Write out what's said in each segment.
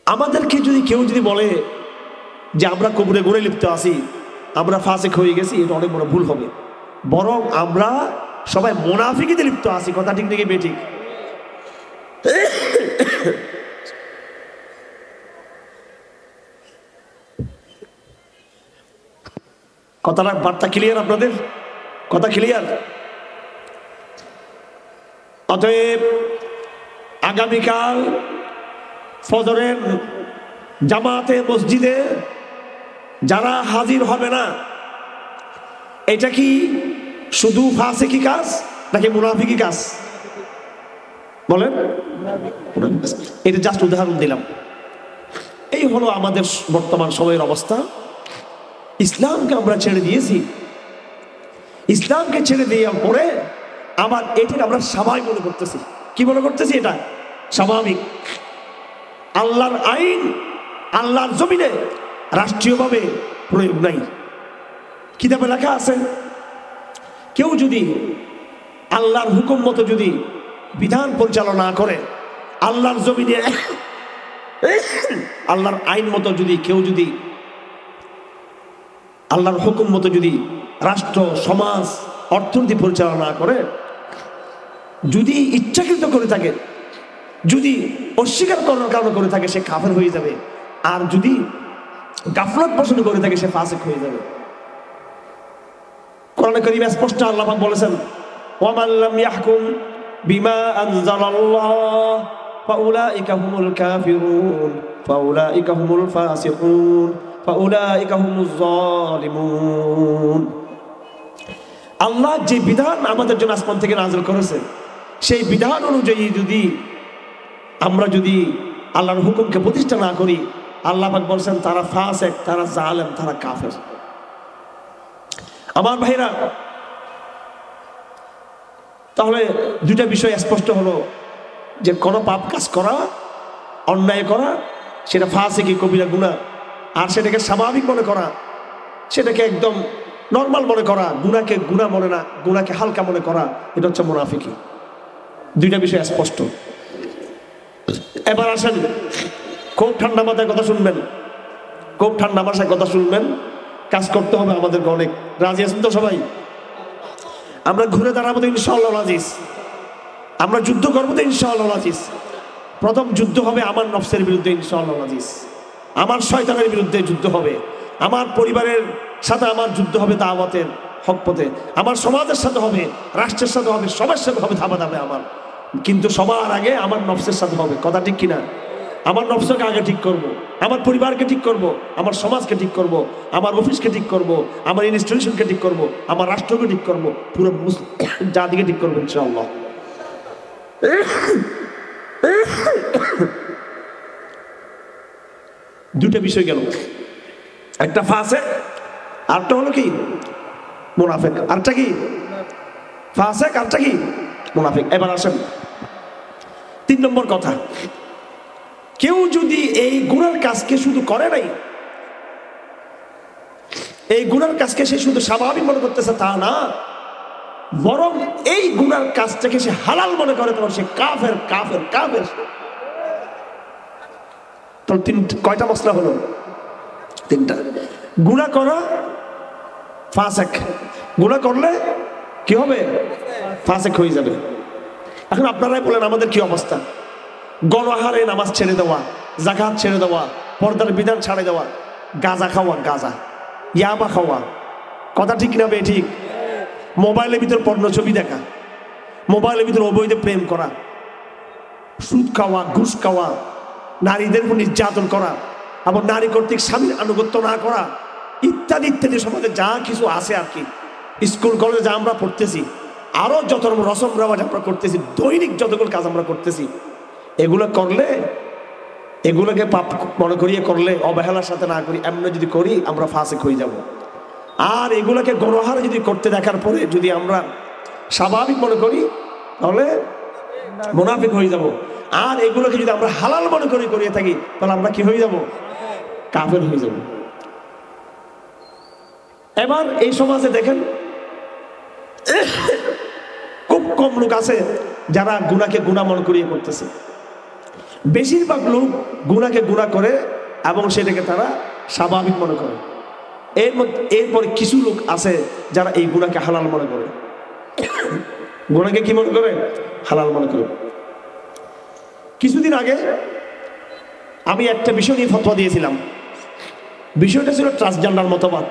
আমাদেরকে যদি কেউ যদি বলে যে আমরা কবরে গুণে লিপ্ত আছি, আমরা ফাসিক হয়ে গেছি, এটা অনেক বড় ভুল হবে। বরং আমরা সবাই মুনাফিকিতে লিপ্ত আছি। কথা ঠিক নাকি বেঠিক? কথাটা বার্তা ক্লিয়ার? আপনাদের কথা ক্লিয়ার? অতএব আগামীকাল ফজরের জামাতে মসজিদে যারা হাজির হবে না, এটা কি শুধু ফাসিকি কাজ নাকি মুনাফিকি কাজ? বলেন। এটা জাস্ট উদাহরণ দিলাম। এই হলো আমাদের বর্তমান সময়ের অবস্থা। ইসলামকে আমরা ছেড়ে দিয়েছি। ইসলামকে ছেড়ে দেওয়ার পরে আবার এটাকে আমরা স্বাভাবিক মনে করতেছি। কি মনে করতেছি? এটা স্বাভাবিক। আল্লাহর আইন আল্লাহর জমিনে রাষ্ট্রীয়ভাবে প্রয়োগ নাই। কিতাবে লেখা আছে, কেউ যদি আল্লাহর হুকুম মতো যদি বিধান পরিচালনা করে, আল্লাহর জমিনে আল্লাহর আইন মতো যদি কেউ যদি আল্লাহর হুকুম মতো যদি রাষ্ট্র, সমাজ, অর্থনীতি পরিচালনা করে, যদি ইচ্ছাকৃত করে থাকে, যদি অস্বীকার করার কারণে করে থাকে, সে কাফের হয়ে যাবে। আর যদি গাফলত পছন্দ করে থাকে, সে ফাসিক হয়ে যাবে। কোরআনে কারীমে স্পষ্ট আল্লাহ পাক বলেছেন, ওয়ামান লাম ইয়াহকুম বিমা আনজালাল্লাহ ফাউলাইকা হুমুল কাফিরুন ফাউলাইকা হুমুল ফাসিকুন ফাউলাইকা হুমুজ জালিমুন। আল্লাহ যে বিধান আমাদের জন্য আসমান থেকে নাযিল করেছে, সেই বিধান অনুযায়ী যদি আমরা যদি আল্লাহর হুকুমকে প্রতিষ্ঠা না করি, আল্লাহ পাক বলছেন তারা ফাসিক, তারা জালেম, তারা কাফের। আমার ভাইরা, তাহলে দুইটা বিষয় স্পষ্ট হলো যে কোনো পাপ কাজ করা, অন্যায় করা, সেটা ফাসিকি কবিরা গুনাহ। আর সেটাকে স্বাভাবিক মনে করা, সেটাকে একদম নর্মাল মনে করা, গুনাহকে গুনাহ মনে না, গুনাহকে হালকা মনে করা, এটা হচ্ছে মুনাফিকি। দুইটা বিষয় স্পষ্ট। এবার আসেন, খুব ঠান্ডা মাথায় কথা শুনবেন, খুব ঠান্ডা মাথায় কথা শুনবেন। কাজ করতে হবে আমাদেরকে অনেক। রাজি আছেন তো সবাই? আমরা ঘুরে দাঁড়াবো তো ইনশাআল্লাহ আজিজ। আমরা যুদ্ধ করবো তো ইনশাআল্লাহ আজিজ। প্রথম যুদ্ধ হবে আমার নফসের বিরুদ্ধে ইনশাআল্লাহ আজিজ। আমার শয়তানের বিরুদ্ধে যুদ্ধ হবে। আমার পরিবারের সাথে আমার যুদ্ধ হবে দাওয়াতের হক পথে। আমার সমাজের সাথে হবে, রাষ্ট্রের সাথে হবে, সবার সাথে হবে ধাপাধাপে আমার। কিন্তু সবার আগে আমার নফসের সাথে হবে। কথা ঠিক কিনা? আমার নফসকে আগে ঠিক করব, আমার পরিবারকে ঠিক করব, আমার সমাজকে ঠিক করব, আমার অফিসকে ঠিক করব, আমার ইনস্টিটিউশনকে ঠিক করব, আমার রাষ্ট্রকে ঠিক করব, পুরো জাতিকে ঠিক করবো ইনশাআল্লাহ। দুটো বিষয় গেল, একটা ফাসিক, আরটা হলো কি মুনাফিক। আরটা কি ফাসিক, আরটা কি মুনাফিক। এবার আসেন 3 নম্বর কথা। কেউ যদি এই গুনার কাজকে শুধু করে নাই, এই গুনার কাজকে সে শুধু স্বাভাবিক মনে করতেছে তা না, বরং এই গুনার কাজটাকে সে হালাল মনে করে, তখন সে কাফের কাফের কাফের। তো কয়টা মশলা হলো? 3টা। গুনাহ করা ফাসিক, গুনাহ করলে কি হবে? ফাসিক হয়ে যাবে। এখন আপনারাই বলেন আমাদের কি অবস্থা? গণহারে নামাজ ছেড়ে দেওয়া, যাকাত ছেড়ে দেওয়া, পর্দার বিধান ছাড়ে দেওয়া, গাঁজা খাওয়া, গাঁজা ইয়াবা খাওয়া, কথা ঠিক না বে ঠিক? মোবাইলের ভিতর পর্ণ ছবি দেখা, মোবাইলের ভিতর অবৈধ প্রেম করা, সুদ খাওয়া, ঘুষ খাওয়া, নারীদের উপর নির্যাতন করা, আবার নারী কর্তৃক স্বামীর আনুগত্য না করা, ইত্যাদি ইত্যাদি সমাজে যা কিছু আছে আর কি, স্কুল কলেজে যা আমরা পড়তেছি, আরো যত রসম রেওয়াজ আমরা করতেছি, দৈনিক যতগুলো কাজ আমরা করতেছি, এগুলো করলে, এগুলোকে পাপ মনে করিয়ে করলে, অবহেলার সাথে না করি, এমনি যদি করি আমরা ফাসিক হয়ে যাব। আর এগুলোকে গণহারে যদি করতে দেখার পরে যদি আমরা স্বাভাবিক মনে করি, তাহলে মুনাফিক হয়ে যাব। আর এগুলোকে যদি আমরা হালাল মনে করে করিয়ে থাকি, তাহলে আমরা কি হয়ে যাব? কাফের হয়ে যাব। এবার এই সমাজে দেখেন খুব কম লোক আছে যারা গুনাহকে গুনাহ মনে করিয়ে করতেছে। বেশিরভাগ লোক গুনাহকে গুনাহ করে এবং সেটাকে তারা স্বাভাবিক মনে করে। এরপরে কিছু লোক আছে যারা এই গুনাহকে হালাল মনে করে। গুনাহকে কি মনে করে? হালাল মনে করে। কিছুদিন আগে আমি একটা বিষয় নিয়ে ফতোয়া দিয়েছিলাম। বিষয়টা ছিল ট্রান্সজেন্ডার মতবাদ।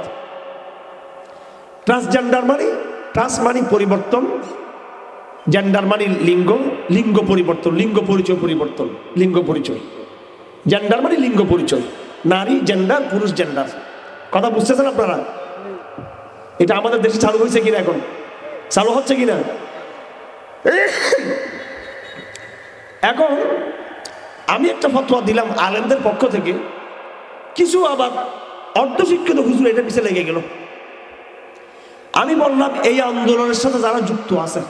ট্রান্সজেন্ডার মানে ট্রান্স মানে পরিবর্তন, জেন্ডার মানে লিঙ্গ, লিঙ্গ পরিবর্তন, লিঙ্গ পরিচয় পরিবর্তন, লিঙ্গ পরিচয়। জেন্ডার মানে লিঙ্গ পরিচয়, নারী জেন্ডার, পুরুষ জেন্ডার। কথা বুঝতেছেন আপনারা? এটা আমাদের দেশে চালু হয়েছে কিনা, এখন চালু হচ্ছে কিনা? এখন আমি একটা ফতোয়া দিলাম আলেমদের পক্ষ থেকে, কিছু আবার অর্ধশিক্ষিত হুজুর এটা পিছিয়ে লেগে গেল। আমি বললাম এই আন্দোলনের সাথে যারা যুক্ত আছে